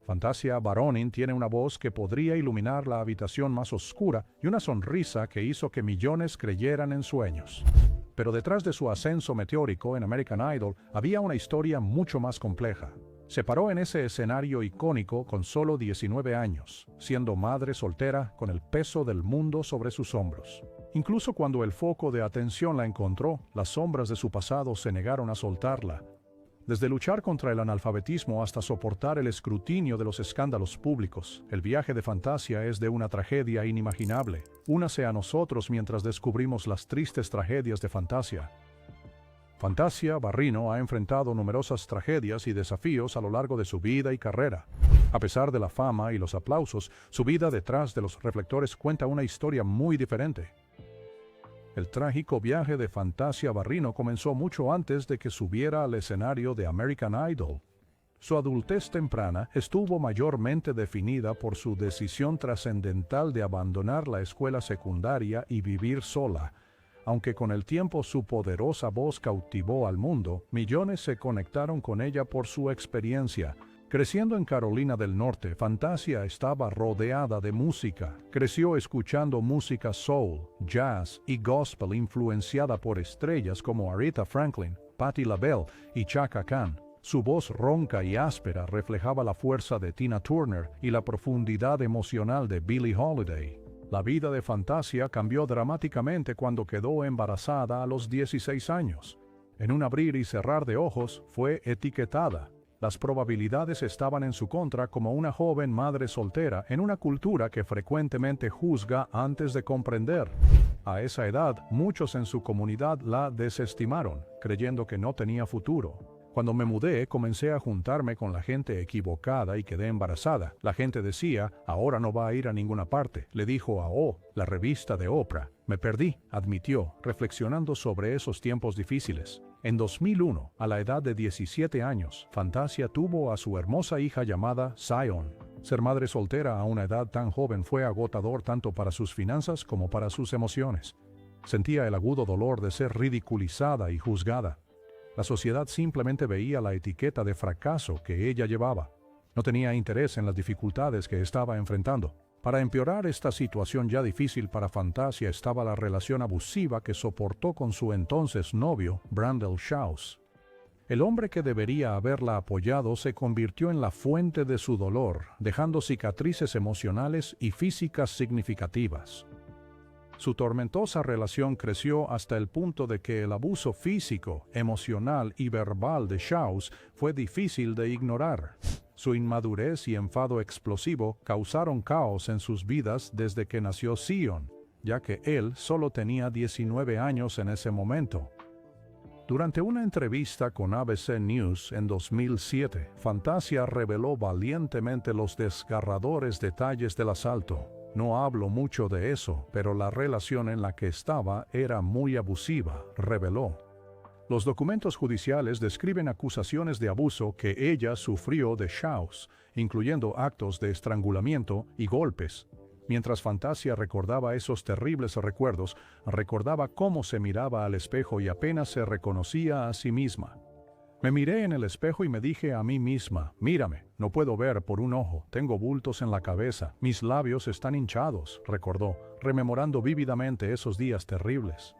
Fantasia Baronin tiene una voz que podría iluminar la habitación más oscura y una sonrisa que hizo que millones creyeran en sueños. Pero detrás de su ascenso meteórico en American Idol había una historia mucho más compleja. Se paró en ese escenario icónico con solo 19 años, siendo madre soltera con el peso del mundo sobre sus hombros. Incluso cuando el foco de atención la encontró, las sombras de su pasado se negaron a soltarla. Desde luchar contra el analfabetismo hasta soportar el escrutinio de los escándalos públicos, el viaje de Fantasia es de una tragedia inimaginable. Únase a nosotros mientras descubrimos las tristes tragedias de Fantasia. Fantasia Barrino ha enfrentado numerosas tragedias y desafíos a lo largo de su vida y carrera. A pesar de la fama y los aplausos, su vida detrás de los reflectores cuenta una historia muy diferente. El trágico viaje de Fantasia Barrino comenzó mucho antes de que subiera al escenario de American Idol. Su adultez temprana estuvo mayormente definida por su decisión trascendental de abandonar la escuela secundaria y vivir sola. Aunque con el tiempo su poderosa voz cautivó al mundo, millones se conectaron con ella por su experiencia. Creciendo en Carolina del Norte, Fantasia estaba rodeada de música. Creció escuchando música soul, jazz y gospel influenciada por estrellas como Aretha Franklin, Patti LaBelle y Chaka Khan. Su voz ronca y áspera reflejaba la fuerza de Tina Turner y la profundidad emocional de Billie Holiday. La vida de Fantasia cambió dramáticamente cuando quedó embarazada a los 16 años. En un abrir y cerrar de ojos, fue etiquetada. Las probabilidades estaban en su contra como una joven madre soltera en una cultura que frecuentemente juzga antes de comprender. A esa edad, muchos en su comunidad la desestimaron, creyendo que no tenía futuro. Cuando me mudé, comencé a juntarme con la gente equivocada y quedé embarazada. La gente decía, ahora no va a ir a ninguna parte, le dijo a O, la revista de Oprah. Me perdí, admitió, reflexionando sobre esos tiempos difíciles. En 2001, a la edad de 17 años, Fantasia tuvo a su hermosa hija llamada Zion. Ser madre soltera a una edad tan joven fue agotador tanto para sus finanzas como para sus emociones. Sentía el agudo dolor de ser ridiculizada y juzgada. La sociedad simplemente veía la etiqueta de fracaso que ella llevaba. No tenía interés en las dificultades que estaba enfrentando. Para empeorar esta situación ya difícil para Fantasia estaba la relación abusiva que soportó con su entonces novio, Brandel Shouse. El hombre que debería haberla apoyado se convirtió en la fuente de su dolor, dejando cicatrices emocionales y físicas significativas. Su tormentosa relación creció hasta el punto de que el abuso físico, emocional y verbal de Shouse fue difícil de ignorar. Su inmadurez y enfado explosivo causaron caos en sus vidas desde que nació Zion, ya que él solo tenía 19 años en ese momento. Durante una entrevista con ABC News en 2007, Fantasia reveló valientemente los desgarradores detalles del asalto. No hablo mucho de eso, pero la relación en la que estaba era muy abusiva, reveló. Los documentos judiciales describen acusaciones de abuso que ella sufrió de Shouse, incluyendo actos de estrangulamiento y golpes. Mientras Fantasia recordaba esos terribles recuerdos, recordaba cómo se miraba al espejo y apenas se reconocía a sí misma. Me miré en el espejo y me dije a mí misma, mírame, no puedo ver por un ojo, tengo bultos en la cabeza, mis labios están hinchados, recordó, rememorando vívidamente esos días terribles.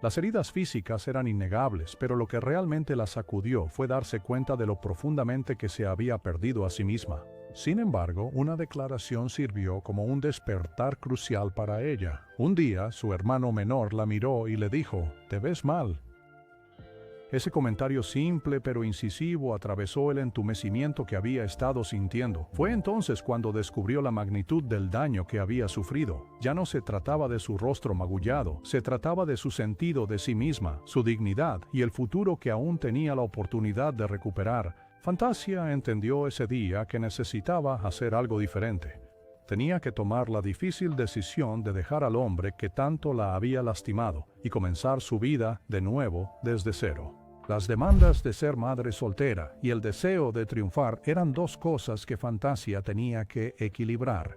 Las heridas físicas eran innegables, pero lo que realmente la sacudió fue darse cuenta de lo profundamente que se había perdido a sí misma. Sin embargo, una declaración sirvió como un despertar crucial para ella. Un día, su hermano menor la miró y le dijo, «Te ves mal». Ese comentario simple pero incisivo atravesó el entumecimiento que había estado sintiendo. Fue entonces cuando descubrió la magnitud del daño que había sufrido. Ya no se trataba de su rostro magullado, se trataba de su sentido de sí misma, su dignidad y el futuro que aún tenía la oportunidad de recuperar. Fantasia entendió ese día que necesitaba hacer algo diferente. Tenía que tomar la difícil decisión de dejar al hombre que tanto la había lastimado y comenzar su vida de nuevo desde cero. Las demandas de ser madre soltera y el deseo de triunfar eran dos cosas que Fantasia tenía que equilibrar.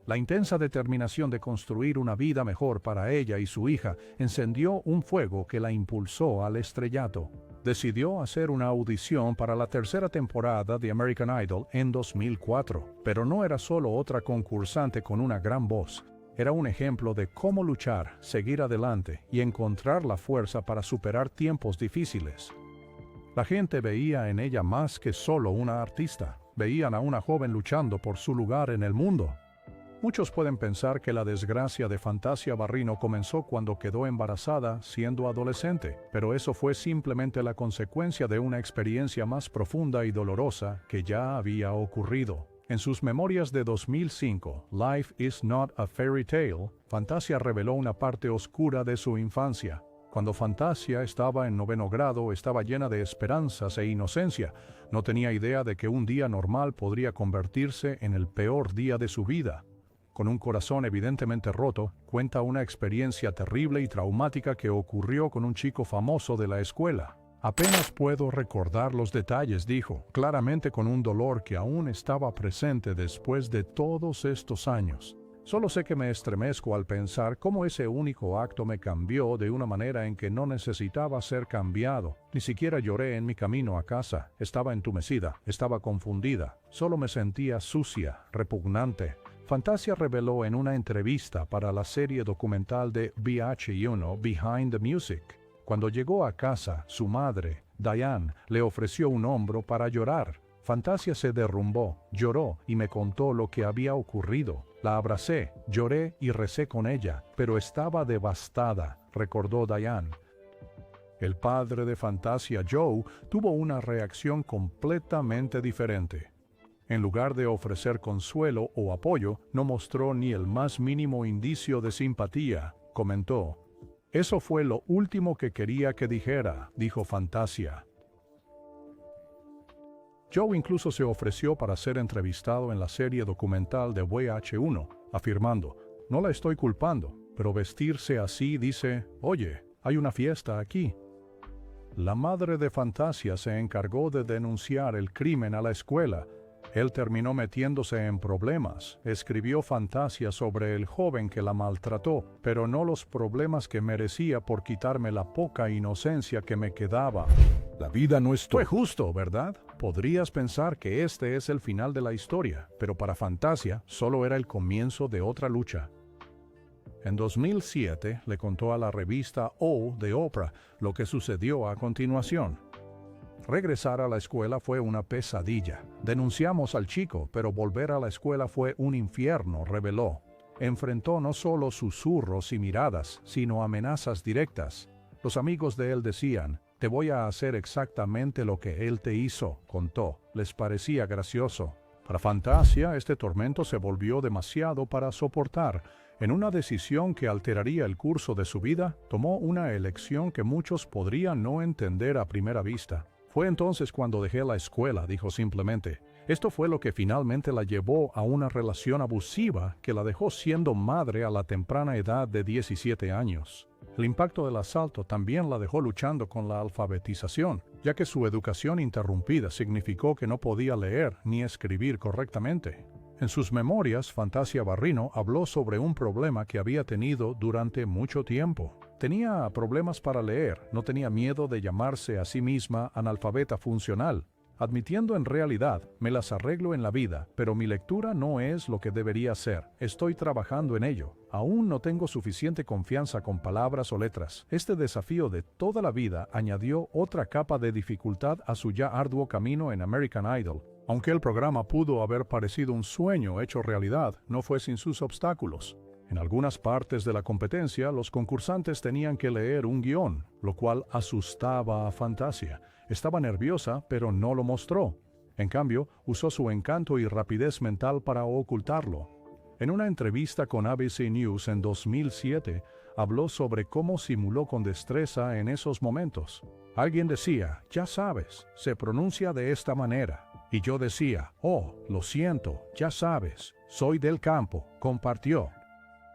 La intensa determinación de construir una vida mejor para ella y su hija encendió un fuego que la impulsó al estrellato. Decidió hacer una audición para la tercera temporada de American Idol en 2004, pero no era solo otra concursante con una gran voz. Era un ejemplo de cómo luchar, seguir adelante y encontrar la fuerza para superar tiempos difíciles. La gente veía en ella más que solo una artista. Veían a una joven luchando por su lugar en el mundo. Muchos pueden pensar que la desgracia de Fantasia Barrino comenzó cuando quedó embarazada siendo adolescente, pero eso fue simplemente la consecuencia de una experiencia más profunda y dolorosa que ya había ocurrido. En sus memorias de 2005, Life is Not a Fairy Tale, Fantasia reveló una parte oscura de su infancia. Cuando Fantasia estaba en 9º grado, estaba llena de esperanzas e inocencia. No tenía idea de que un día normal podría convertirse en el peor día de su vida. Con un corazón evidentemente roto, cuenta una experiencia terrible y traumática que ocurrió con un chico famoso de la escuela. Apenas puedo recordar los detalles, dijo, claramente con un dolor que aún estaba presente después de todos estos años. Solo sé que me estremezco al pensar cómo ese único acto me cambió de una manera en que no necesitaba ser cambiado. Ni siquiera lloré en mi camino a casa. Estaba entumecida, estaba confundida. Solo me sentía sucia, repugnante. Fantasia reveló en una entrevista para la serie documental de VH1 Behind the Music. Cuando llegó a casa, su madre, Diane, le ofreció un hombro para llorar. Fantasia se derrumbó, lloró y me contó lo que había ocurrido. La abracé, lloré y recé con ella, pero estaba devastada, recordó Diane. El padre de Fantasia, Joe, tuvo una reacción completamente diferente. En lugar de ofrecer consuelo o apoyo, no mostró ni el más mínimo indicio de simpatía, comentó. Eso fue lo último que quería que dijera, dijo Fantasia. Joe incluso se ofreció para ser entrevistado en la serie documental de VH1, afirmando, no la estoy culpando, pero vestirse así dice, oye, hay una fiesta aquí. La madre de Fantasia se encargó de denunciar el crimen a la escuela. Él terminó metiéndose en problemas. Escribió Fantasia sobre el joven que la maltrató, pero no los problemas que merecía por quitarme la poca inocencia que me quedaba. La vida no es fue justo, ¿verdad? Podrías pensar que este es el final de la historia, pero para Fantasia solo era el comienzo de otra lucha. En 2007 le contó a la revista O de Oprah lo que sucedió a continuación. Regresar a la escuela fue una pesadilla. Denunciamos al chico, pero volver a la escuela fue un infierno, reveló. Enfrentó no solo susurros y miradas, sino amenazas directas. Los amigos de él decían, te voy a hacer exactamente lo que él te hizo, contó. Les parecía gracioso. Para Fantasia, este tormento se volvió demasiado para soportar. En una decisión que alteraría el curso de su vida, tomó una elección que muchos podrían no entender a primera vista. Fue entonces cuando dejé la escuela, dijo simplemente. Esto fue lo que finalmente la llevó a una relación abusiva que la dejó siendo madre a la temprana edad de 17 años. El impacto del asalto también la dejó luchando con la alfabetización, ya que su educación interrumpida significó que no podía leer ni escribir correctamente. En sus memorias, Fantasia Barrino habló sobre un problema que había tenido durante mucho tiempo. Tenía problemas para leer, no tenía miedo de llamarse a sí misma analfabeta funcional, admitiendo en realidad, me las arreglo en la vida, pero mi lectura no es lo que debería ser. Estoy trabajando en ello. Aún no tengo suficiente confianza con palabras o letras. Este desafío de toda la vida añadió otra capa de dificultad a su ya arduo camino en American Idol. Aunque el programa pudo haber parecido un sueño hecho realidad, no fue sin sus obstáculos. En algunas partes de la competencia, los concursantes tenían que leer un guión, lo cual asustaba a Fantasia. Estaba nerviosa, pero no lo mostró. En cambio, usó su encanto y rapidez mental para ocultarlo. En una entrevista con ABC News en 2007, habló sobre cómo simuló con destreza en esos momentos. Alguien decía, ya sabes, se pronuncia de esta manera. Y yo decía, oh, lo siento, ya sabes, soy del campo, compartió.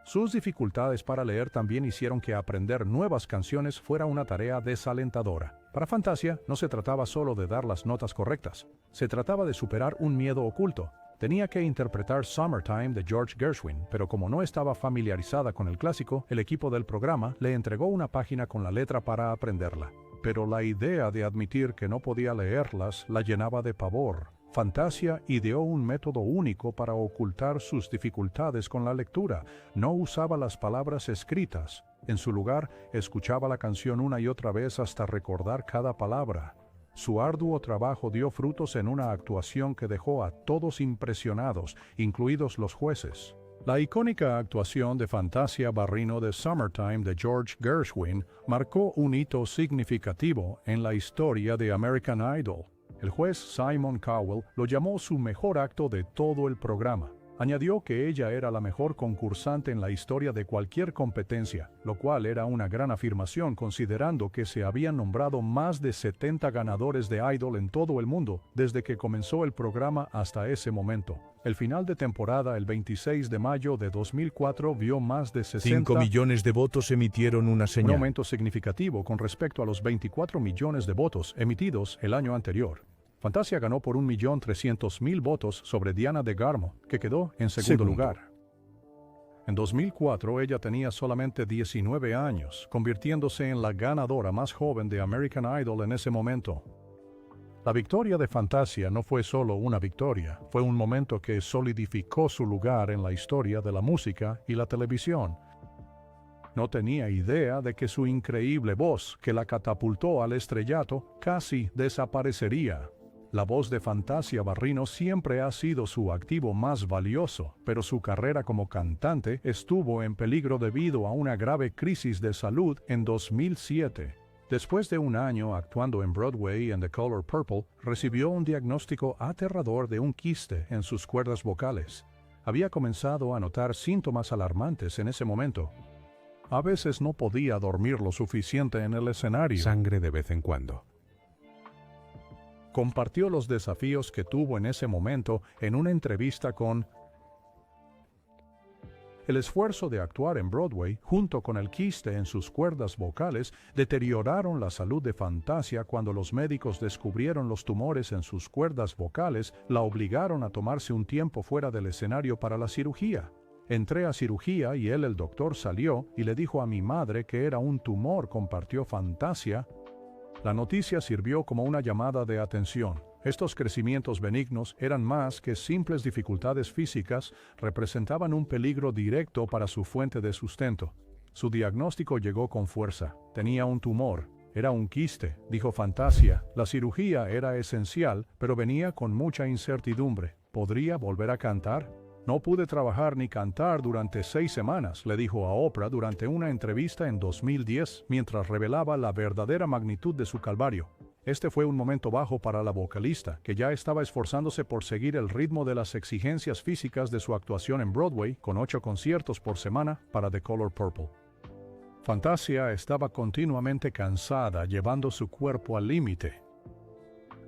Sus dificultades para leer también hicieron que aprender nuevas canciones fuera una tarea desalentadora. Para Fantasia, no se trataba solo de dar las notas correctas. Se trataba de superar un miedo oculto. Tenía que interpretar Summertime de George Gershwin, pero como no estaba familiarizada con el clásico, el equipo del programa le entregó una página con la letra para aprenderla. pero la idea de admitir que no podía leerlas la llenaba de pavor. Fantasia ideó un método único para ocultar sus dificultades con la lectura. No usaba las palabras escritas. En su lugar, escuchaba la canción una y otra vez hasta recordar cada palabra. Su arduo trabajo dio frutos en una actuación que dejó a todos impresionados, incluidos los jueces. La icónica actuación de Fantasia Barrino de Summertime de George Gershwin marcó un hito significativo en la historia de American Idol. El juez Simon Cowell lo llamó su mejor acto de todo el programa. Añadió que ella era la mejor concursante en la historia de cualquier competencia, lo cual era una gran afirmación considerando que se habían nombrado más de 70 ganadores de Idol en todo el mundo desde que comenzó el programa hasta ese momento. El final de temporada, el 26 de mayo de 2004, vio más de 5 millones de votos emitieron una señal. Un aumento significativo con respecto a los 24 millones de votos emitidos el año anterior. Fantasia ganó por 1.300.000 votos sobre Diana DeGarmo, que quedó en segundo lugar. En 2004 ella tenía solamente 19 años, convirtiéndose en la ganadora más joven de American Idol en ese momento. La victoria de Fantasia no fue solo una victoria, fue un momento que solidificó su lugar en la historia de la música y la televisión. No tenía idea de que su increíble voz, que la catapultó al estrellato, casi desaparecería. La voz de Fantasia Barrino siempre ha sido su activo más valioso, pero su carrera como cantante estuvo en peligro debido a una grave crisis de salud en 2007. Después de un año actuando en Broadway en The Color Purple, recibió un diagnóstico aterrador de un quiste en sus cuerdas vocales. Había comenzado a notar síntomas alarmantes en ese momento. A veces no podía dormir lo suficiente en el escenario. Sangre de vez en cuando. Compartió los desafíos que tuvo en ese momento en una entrevista con el esfuerzo de actuar en Broadway, junto con el quiste en sus cuerdas vocales, deterioraron la salud de Fantasia cuando los médicos descubrieron los tumores en sus cuerdas vocales, la obligaron a tomarse un tiempo fuera del escenario para la cirugía. Entré a cirugía y el doctor salió y le dijo a mi madre que era un tumor, compartió Fantasia. La noticia sirvió como una llamada de atención. Estos crecimientos benignos eran más que simples dificultades físicas, representaban un peligro directo para su fuente de sustento. Su diagnóstico llegó con fuerza. Tenía un tumor. Era un quiste, dijo Fantasia. La cirugía era esencial, pero venía con mucha incertidumbre. ¿Podría volver a cantar? No pude trabajar ni cantar durante 6 semanas, le dijo a Oprah durante una entrevista en 2010, mientras revelaba la verdadera magnitud de su calvario. Este fue un momento bajo para la vocalista, que ya estaba esforzándose por seguir el ritmo de las exigencias físicas de su actuación en Broadway, con 8 conciertos por semana para The Color Purple. Fantasia estaba continuamente cansada, llevando su cuerpo al límite.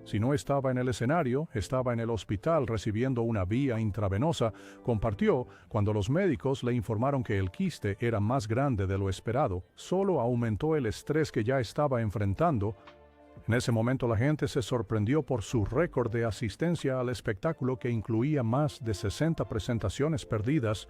Si no estaba en el escenario, estaba en el hospital recibiendo una vía intravenosa, compartió. Cuando los médicos le informaron que el quiste era más grande de lo esperado, solo aumentó el estrés que ya estaba enfrentando. En ese momento la gente se sorprendió por su récord de asistencia al espectáculo, que incluía más de 60 presentaciones perdidas.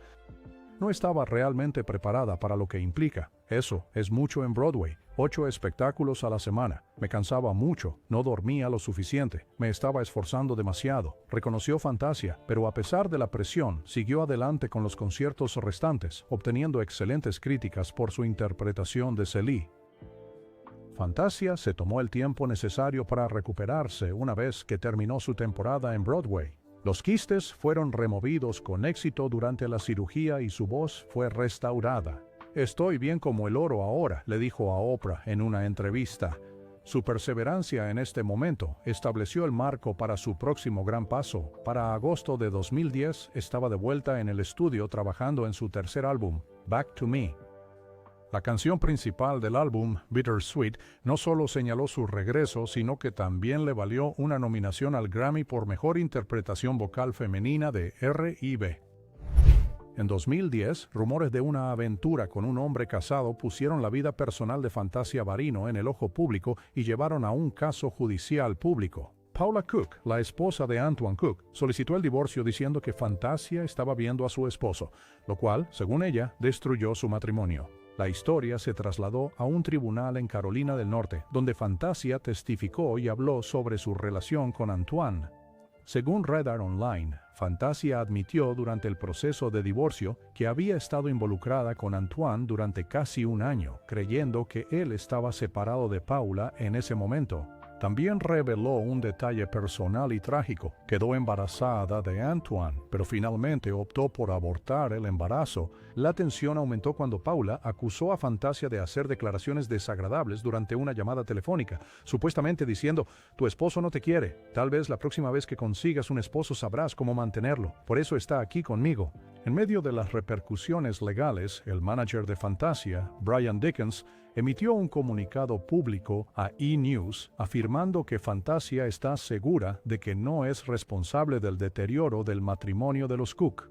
No estaba realmente preparada para lo que implica. Eso es mucho en Broadway. 8 espectáculos a la semana. Me cansaba mucho, no dormía lo suficiente, me estaba esforzando demasiado, reconoció Fantasia, pero a pesar de la presión, siguió adelante con los conciertos restantes, obteniendo excelentes críticas por su interpretación de Celie. Fantasia se tomó el tiempo necesario para recuperarse una vez que terminó su temporada en Broadway. Los quistes fueron removidos con éxito durante la cirugía y su voz fue restaurada. «Estoy bien como el oro ahora», le dijo a Oprah en una entrevista. Su perseverancia en este momento estableció el marco para su próximo gran paso. Para agosto de 2010 estaba de vuelta en el estudio trabajando en su tercer álbum, Back to Me. La canción principal del álbum, Bittersweet, no solo señaló su regreso, sino que también le valió una nominación al Grammy por Mejor Interpretación Vocal Femenina de R&B. En 2010, rumores de una aventura con un hombre casado pusieron la vida personal de Fantasia Barrino en el ojo público y llevaron a un caso judicial público. Paula Cook, la esposa de Antoine Cook, solicitó el divorcio diciendo que Fantasia estaba viendo a su esposo, lo cual, según ella, destruyó su matrimonio. La historia se trasladó a un tribunal en Carolina del Norte, donde Fantasia testificó y habló sobre su relación con Antoine. Según Radar Online, Fantasia admitió durante el proceso de divorcio que había estado involucrada con Antoine durante casi un año, creyendo que él estaba separado de Paula en ese momento. También reveló un detalle personal y trágico. Quedó embarazada de Antoine, pero finalmente optó por abortar el embarazo. La tensión aumentó cuando Paula acusó a Fantasia de hacer declaraciones desagradables durante una llamada telefónica, supuestamente diciendo: «Tu esposo no te quiere. Tal vez la próxima vez que consigas un esposo sabrás cómo mantenerlo. Por eso está aquí conmigo». En medio de las repercusiones legales, el manager de Fantasia, Brian Dickens, emitió un comunicado público a E! News afirmando que Fantasia está segura de que no es responsable del deterioro del matrimonio de los Cook.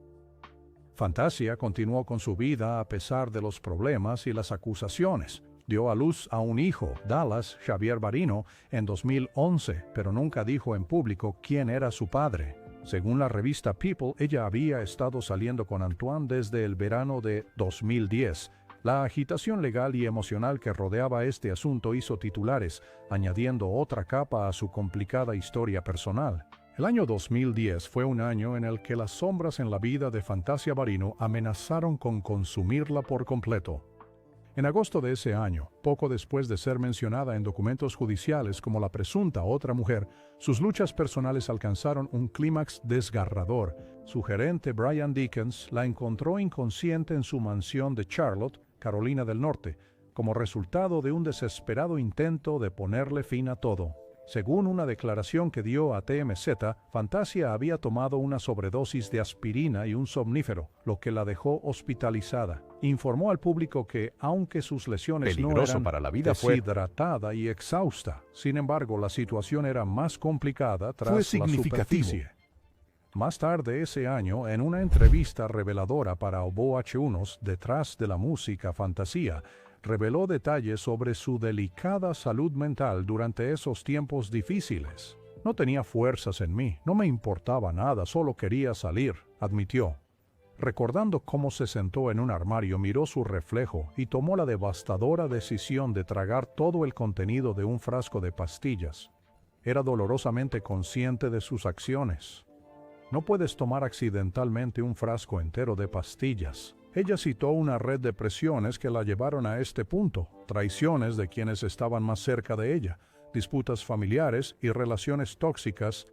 Fantasia continuó con su vida a pesar de los problemas y las acusaciones. Dio a luz a un hijo, Dallas Xavier Barino, en 2011, pero nunca dijo en público quién era su padre. Según la revista People, ella había estado saliendo con Antoine desde el verano de 2010. La agitación legal y emocional que rodeaba este asunto hizo titulares, añadiendo otra capa a su complicada historia personal. El año 2010 fue un año en el que las sombras en la vida de Fantasia Barino amenazaron con consumirla por completo. En agosto de ese año, poco después de ser mencionada en documentos judiciales como la presunta otra mujer, sus luchas personales alcanzaron un clímax desgarrador. Su gerente Brian Dickens la encontró inconsciente en su mansión de Charlotte, Carolina del Norte, como resultado de un desesperado intento de ponerle fin a todo. Según una declaración que dio a TMZ, Fantasia había tomado una sobredosis de aspirina y un somnífero, lo que la dejó hospitalizada. Informó al público que, aunque sus lesiones no eran para la vida, deshidratada y exhausta, sin embargo, la situación era más complicada tras la superficie. Más tarde ese año, en una entrevista reveladora para OVH1, Detrás de la Música Fantasía, reveló detalles sobre su delicada salud mental durante esos tiempos difíciles. «No tenía fuerzas en mí, no me importaba nada, solo quería salir», admitió. Recordando cómo se sentó en un armario, miró su reflejo y tomó la devastadora decisión de tragar todo el contenido de un frasco de pastillas. Era dolorosamente consciente de sus acciones. «No puedes tomar accidentalmente un frasco entero de pastillas». Ella citó una red de presiones que la llevaron a este punto: traiciones de quienes estaban más cerca de ella, disputas familiares y relaciones tóxicas.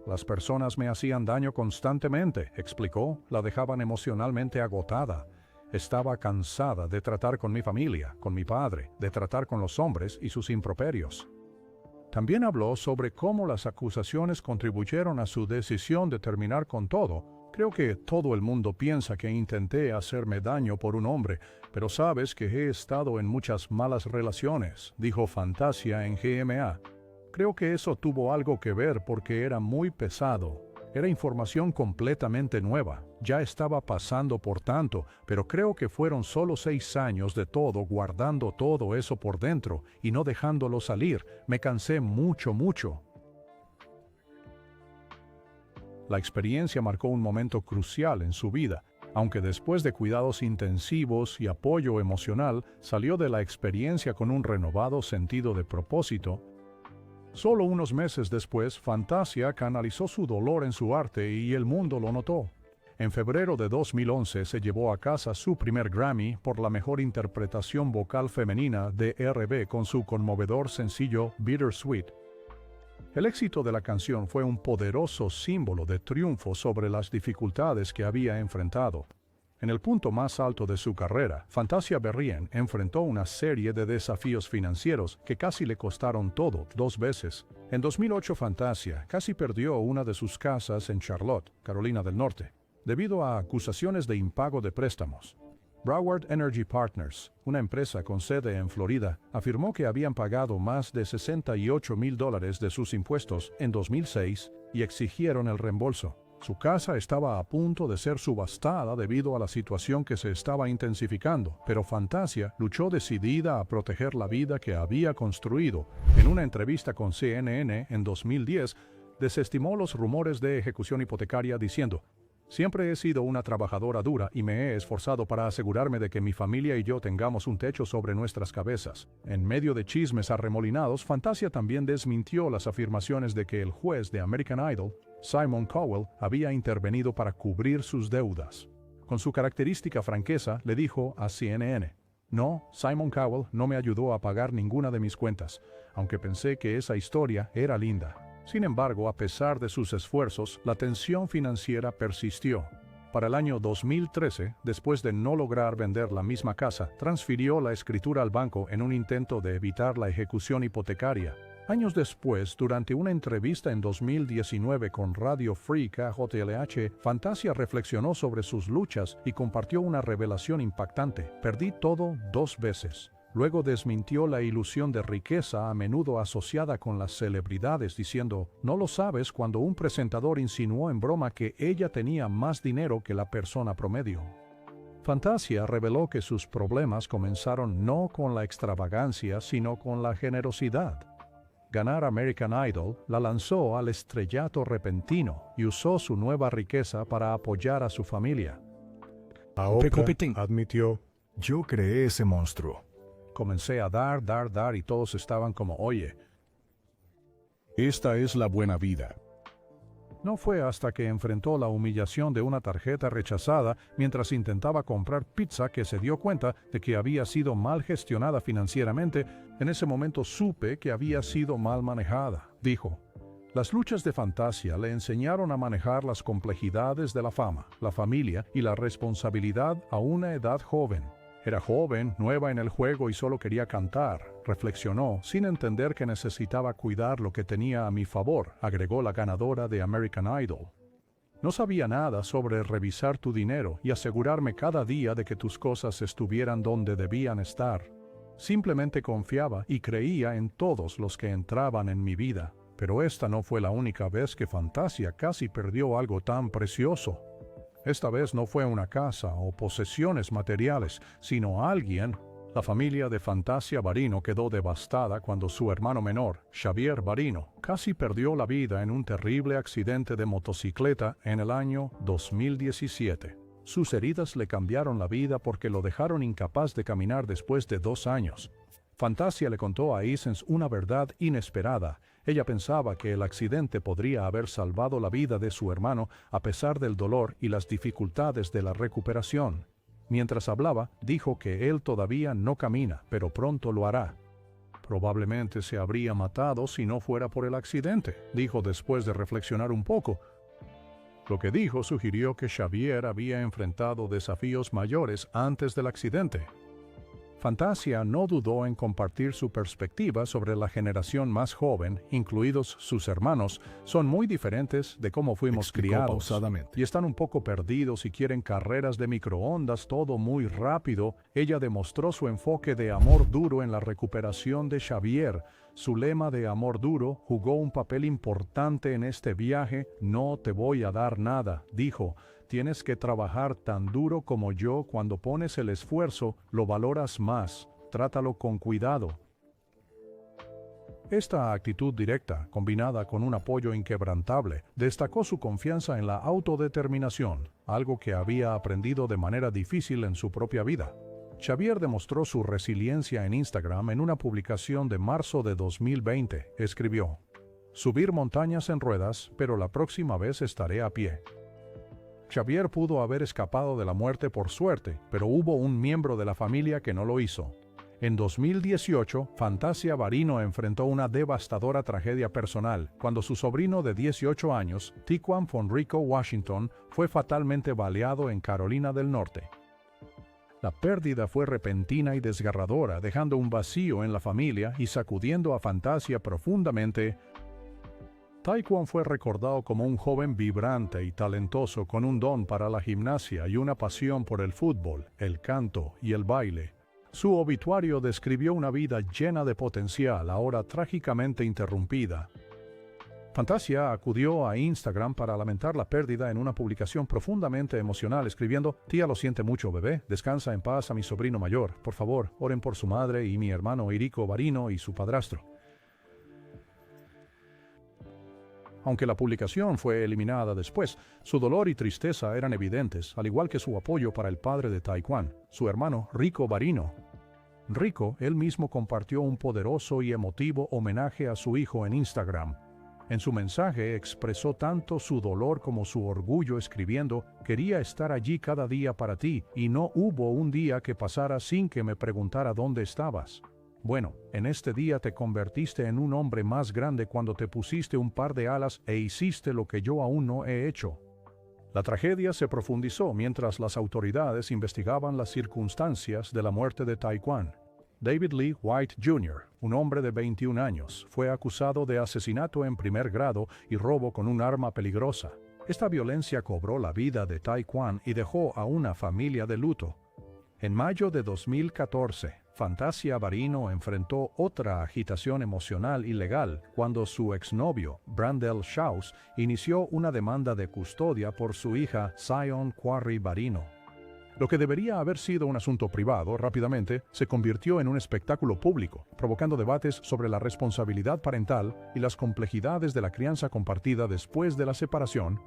«Las personas me hacían daño constantemente», explicó, la dejaban emocionalmente agotada. «Estaba cansada de tratar con mi familia, con mi padre, de tratar con los hombres y sus improperios». También habló sobre cómo las acusaciones contribuyeron a su decisión de terminar con todo. «Creo que todo el mundo piensa que intenté hacerme daño por un hombre, pero sabes que he estado en muchas malas relaciones», dijo Fantasia en GMA. «Creo que eso tuvo algo que ver porque era muy pesado. Era información completamente nueva. Ya estaba pasando por tanto, pero creo que fueron solo 6 años de todo guardando todo eso por dentro y no dejándolo salir. Me cansé mucho. La experiencia marcó un momento crucial en su vida. Aunque después de cuidados intensivos y apoyo emocional, salió de la experiencia con un renovado sentido de propósito. Solo unos meses después, Fantasia canalizó su dolor en su arte y el mundo lo notó. En febrero de 2011 se llevó a casa su primer Grammy por la mejor interpretación vocal femenina de R&B con su conmovedor sencillo Bittersweet. El éxito de la canción fue un poderoso símbolo de triunfo sobre las dificultades que había enfrentado. En el punto más alto de su carrera, Fantasia Barrien enfrentó una serie de desafíos financieros que casi le costaron todo 2 veces. En 2008, Fantasia casi perdió una de sus casas en Charlotte, Carolina del Norte, debido a acusaciones de impago de préstamos. Broward Energy Partners, una empresa con sede en Florida, afirmó que habían pagado más de $68,000 de sus impuestos en 2006 y exigieron el reembolso. Su casa estaba a punto de ser subastada debido a la situación que se estaba intensificando, pero Fantasia luchó decidida a proteger la vida que había construido. En una entrevista con CNN en 2010, desestimó los rumores de ejecución hipotecaria diciendo: Siempre he sido una trabajadora dura y me he esforzado para asegurarme de que mi familia y yo tengamos un techo sobre nuestras cabezas. En medio de chismes arremolinados, Fantasia también desmintió las afirmaciones de que el juez de American Idol, Simon Cowell, había intervenido para cubrir sus deudas. Con su característica franqueza, le dijo a CNN: "No, Simon Cowell no me ayudó a pagar ninguna de mis cuentas, aunque pensé que esa historia era linda". Sin embargo, a pesar de sus esfuerzos, la tensión financiera persistió. Para el año 2013, después de no lograr vender la misma casa, transfirió la escritura al banco en un intento de evitar la ejecución hipotecaria. Años después, durante una entrevista en 2019 con Radio Free KJLH, Fantasia reflexionó sobre sus luchas y compartió una revelación impactante: "Perdí todo 2 veces". Luego desmintió la ilusión de riqueza a menudo asociada con las celebridades, diciendo: "No lo sabes", cuando un presentador insinuó en broma que ella tenía más dinero que la persona promedio. Fantasia reveló que sus problemas comenzaron no con la extravagancia, sino con la generosidad. Ganar American Idol la lanzó al estrellato repentino y usó su nueva riqueza para apoyar a su familia. A Oprah admitió: "Yo creé ese monstruo. Comencé a dar y todos estaban como: oye, esta es la buena vida". No fue hasta que enfrentó la humillación de una tarjeta rechazada mientras intentaba comprar pizza que se dio cuenta de que había sido mal gestionada financieramente. "En ese momento supe que había sido mal manejada", dijo. Las luchas de Fantasia le enseñaron a manejar las complejidades de la fama, la familia y la responsabilidad a una edad joven. Era joven, nueva en el juego y solo quería cantar, reflexionó, sin entender que necesitaba cuidar lo que tenía a mi favor, agregó la ganadora de American Idol. "No sabía nada sobre revisar tu dinero y asegurarme cada día de que tus cosas estuvieran donde debían estar. Simplemente confiaba y creía en todos los que entraban en mi vida. Pero esta no fue la única vez que Fantasia casi perdió algo tan precioso. Esta vez no fue una casa o posesiones materiales, sino alguien". La familia de Fantasia Barrino quedó devastada cuando su hermano menor, Xavier Barrino, casi perdió la vida en un terrible accidente de motocicleta en el año 2017. Sus heridas le cambiaron la vida porque lo dejaron incapaz de caminar después de 2 años. Fantasia le contó a Essence una verdad inesperada. Ella pensaba que el accidente podría haber salvado la vida de su hermano a pesar del dolor y las dificultades de la recuperación. Mientras hablaba, dijo que él todavía no camina, pero pronto lo hará. "Probablemente se habría matado si no fuera por el accidente", dijo después de reflexionar un poco. Lo que dijo sugirió que Xavier había enfrentado desafíos mayores antes del accidente. Fantasia no dudó en compartir su perspectiva sobre la generación más joven, incluidos sus hermanos. "Son muy diferentes de cómo fuimos Explicó criados pausadamente. y están un poco perdidos y quieren carreras de microondas, todo muy rápido". Ella demostró su enfoque de amor duro en la recuperación de Xavier. Su lema de amor duro jugó un papel importante en este viaje. "No te voy a dar nada", dijo. "Tienes que trabajar tan duro como yo. Cuando pones el esfuerzo, lo valoras más. Trátalo con cuidado". Esta actitud directa, combinada con un apoyo inquebrantable, destacó su confianza en la autodeterminación, algo que había aprendido de manera difícil en su propia vida. Xavier demostró su resiliencia en Instagram en una publicación de marzo de 2020. Escribió: "Subir montañas en ruedas, pero la próxima vez estaré a pie". Xavier pudo haber escapado de la muerte por suerte, pero hubo un miembro de la familia que no lo hizo. En 2018, Fantasia Barrino enfrentó una devastadora tragedia personal cuando su sobrino de 18 años, Tyquan Fonrico Washington, fue fatalmente baleado en Carolina del Norte. La pérdida fue repentina y desgarradora, dejando un vacío en la familia y sacudiendo a Fantasia profundamente. Tyquan fue recordado como un joven vibrante y talentoso con un don para la gimnasia y una pasión por el fútbol, el canto y el baile. Su obituario describió una vida llena de potencial, ahora trágicamente interrumpida. Fantasia acudió a Instagram para lamentar la pérdida en una publicación profundamente emocional, escribiendo: "Tía, lo siente mucho, bebé. Descansa en paz a mi sobrino mayor. Por favor, oren por su madre y mi hermano Erico Barrino y su padrastro". Aunque la publicación fue eliminada después, su dolor y tristeza eran evidentes, al igual que su apoyo para el padre de Taekwon, su hermano Rico Barino. Rico, él mismo compartió un poderoso y emotivo homenaje a su hijo en Instagram. En su mensaje expresó tanto su dolor como su orgullo escribiendo: «Quería estar allí cada día para ti, y no hubo un día que pasara sin que me preguntara dónde estabas. Bueno, en este día te convertiste en un hombre más grande cuando te pusiste un par de alas e hiciste lo que yo aún no he hecho». La tragedia se profundizó mientras las autoridades investigaban las circunstancias de la muerte de Taekwon. David Lee White Jr., un hombre de 21 años, fue acusado de asesinato en primer grado y robo con un arma peligrosa. Esta violencia cobró la vida de Taekwon y dejó a una familia de luto. En mayo de 2014, Fantasia Barrino enfrentó otra agitación emocional y legal cuando su exnovio, Brandel Shouse, inició una demanda de custodia por su hija Zion Quarry Barrino. Lo que debería haber sido un asunto privado rápidamente se convirtió en un espectáculo público, provocando debates sobre la responsabilidad parental y las complejidades de la crianza compartida después de la separación.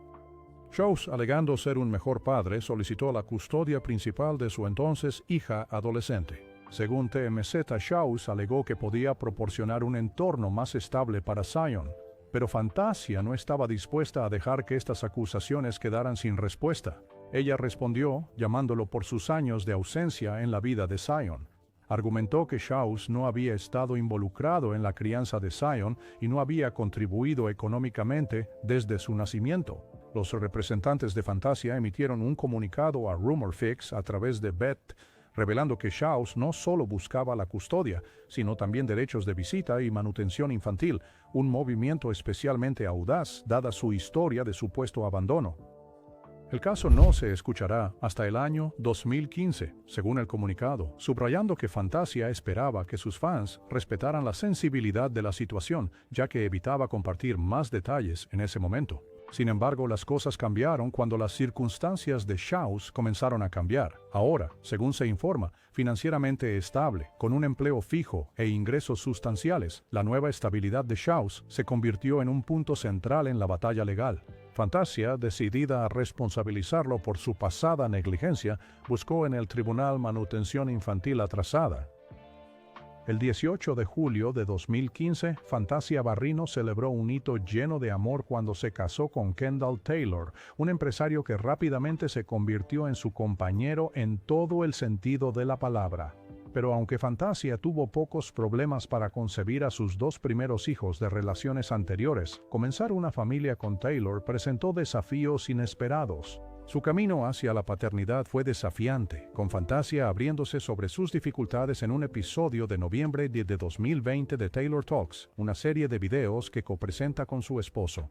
Shouse, alegando ser un mejor padre, solicitó la custodia principal de su entonces hija adolescente. Según TMZ, Shouse alegó que podía proporcionar un entorno más estable para Zion, pero Fantasia no estaba dispuesta a dejar que estas acusaciones quedaran sin respuesta. Ella respondió, llamándolo por sus años de ausencia en la vida de Zion. Argumentó que Shouse no había estado involucrado en la crianza de Zion y no había contribuido económicamente desde su nacimiento. Los representantes de Fantasia emitieron un comunicado a RumorFix a través de Beth, revelando que Shouse no solo buscaba la custodia, sino también derechos de visita y manutención infantil, un movimiento especialmente audaz dada su historia de supuesto abandono. El caso no se escuchará hasta el año 2015, según el comunicado, subrayando que Fantasia esperaba que sus fans respetaran la sensibilidad de la situación, ya que evitaba compartir más detalles en ese momento. Sin embargo, las cosas cambiaron cuando las circunstancias de Shouse comenzaron a cambiar. Ahora, según se informa, financieramente estable, con un empleo fijo e ingresos sustanciales, la nueva estabilidad de Shouse se convirtió en un punto central en la batalla legal. Fantasia, decidida a responsabilizarlo por su pasada negligencia, buscó en el tribunal manutención infantil atrasada. El 18 de julio de 2015, Fantasia Barrino celebró un hito lleno de amor cuando se casó con Kendall Taylor, un empresario que rápidamente se convirtió en su compañero en todo el sentido de la palabra. Pero aunque Fantasia tuvo pocos problemas para concebir a sus dos primeros hijos de relaciones anteriores, comenzar una familia con Taylor presentó desafíos inesperados. Su camino hacia la paternidad fue desafiante, con Fantasia abriéndose sobre sus dificultades en un episodio de noviembre de 2020 de Taylor Talks, una serie de videos que copresenta con su esposo.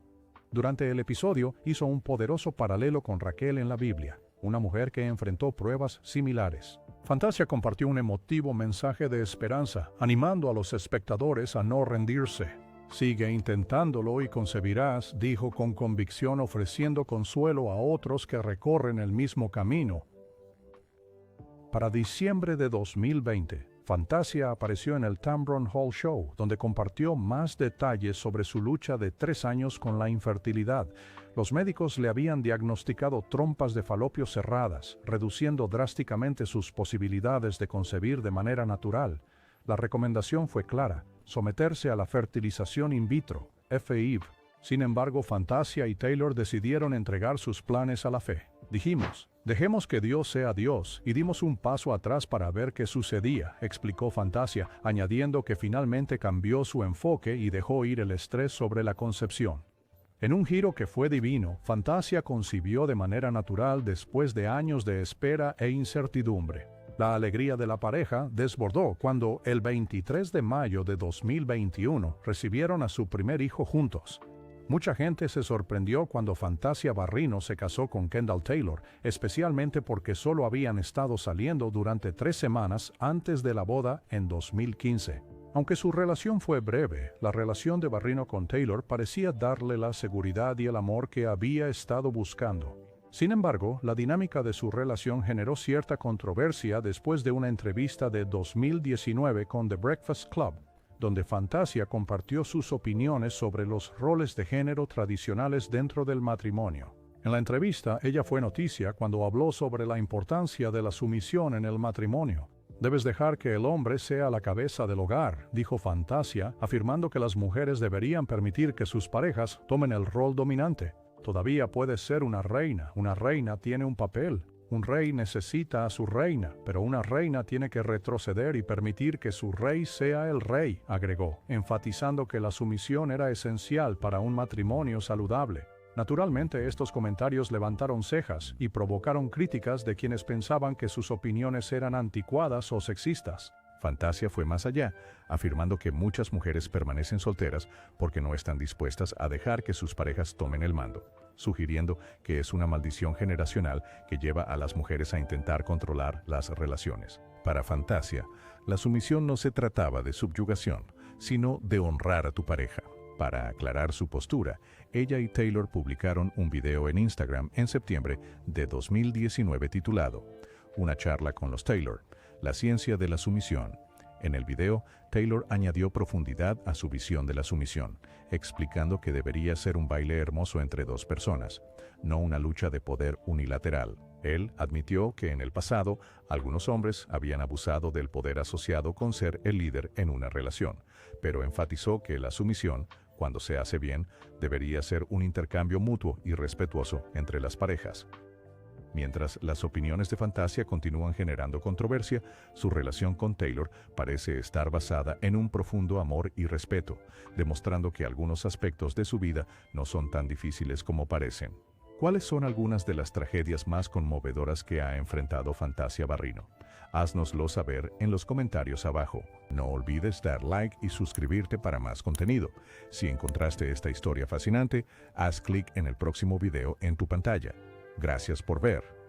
Durante el episodio hizo un poderoso paralelo con Raquel en la Biblia, una mujer que enfrentó pruebas similares. Fantasia compartió un emotivo mensaje de esperanza, animando a los espectadores a no rendirse. «Sigue intentándolo y concebirás», dijo con convicción, ofreciendo consuelo a otros que recorren el mismo camino. Para diciembre de 2020, Fantasia apareció en el Tamron Hall Show, donde compartió más detalles sobre su lucha de 3 años con la infertilidad. Los médicos le habían diagnosticado trompas de falopio cerradas, reduciendo drásticamente sus posibilidades de concebir de manera natural. La recomendación fue clara: someterse a la fertilización in vitro, FIV. Sin embargo, Fantasia y Taylor decidieron entregar sus planes a la fe. «Dijimos, dejemos que Dios sea Dios, y dimos un paso atrás para ver qué sucedía», explicó Fantasia, añadiendo que finalmente cambió su enfoque y dejó ir el estrés sobre la concepción. En un giro que fue divino, Fantasia concibió de manera natural después de años de espera e incertidumbre. La alegría de la pareja desbordó cuando, el 23 de mayo de 2021, recibieron a su primer hijo juntos. Mucha gente se sorprendió cuando Fantasia Barrino se casó con Kendall Taylor, especialmente porque solo habían estado saliendo durante 3 semanas antes de la boda en 2015. Aunque su relación fue breve, la relación de Barrino con Taylor parecía darle la seguridad y el amor que había estado buscando. Sin embargo, la dinámica de su relación generó cierta controversia después de una entrevista de 2019 con The Breakfast Club. donde Fantasia compartió sus opiniones sobre los roles de género tradicionales dentro del matrimonio. En la entrevista, ella fue noticia cuando habló sobre la importancia de la sumisión en el matrimonio. Debes dejar que el hombre sea la cabeza del hogar, dijo Fantasia, afirmando que las mujeres deberían permitir que sus parejas tomen el rol dominante. Todavía puedes ser una reina tiene un papel. Un rey necesita a su reina, pero una reina tiene que retroceder y permitir que su rey sea el rey, agregó, enfatizando que la sumisión era esencial para un matrimonio saludable. Naturalmente, estos comentarios levantaron cejas y provocaron críticas de quienes pensaban que sus opiniones eran anticuadas o sexistas. Fantasia fue más allá, afirmando que muchas mujeres permanecen solteras porque no están dispuestas a dejar que sus parejas tomen el mando, sugiriendo que es una maldición generacional que lleva a las mujeres a intentar controlar las relaciones. Para Fantasia, la sumisión no se trataba de subyugación, sino de honrar a tu pareja. Para aclarar su postura, ella y Taylor publicaron un video en Instagram en septiembre de 2019 titulado Una charla con los Taylor, la ciencia de la sumisión. En el video, Taylor añadió profundidad a su visión de la sumisión, explicando que debería ser un baile hermoso entre dos personas, no una lucha de poder unilateral. Él admitió que en el pasado, algunos hombres habían abusado del poder asociado con ser el líder en una relación, pero enfatizó que la sumisión, cuando se hace bien, debería ser un intercambio mutuo y respetuoso entre las parejas. Mientras las opiniones de Fantasia continúan generando controversia, su relación con Taylor parece estar basada en un profundo amor y respeto, demostrando que algunos aspectos de su vida no son tan difíciles como parecen. ¿Cuáles son algunas de las tragedias más conmovedoras que ha enfrentado Fantasia Barrino? Haznoslo saber en los comentarios abajo. No olvides dar like y suscribirte para más contenido. Si encontraste esta historia fascinante, haz clic en el próximo video en tu pantalla. Gracias por ver.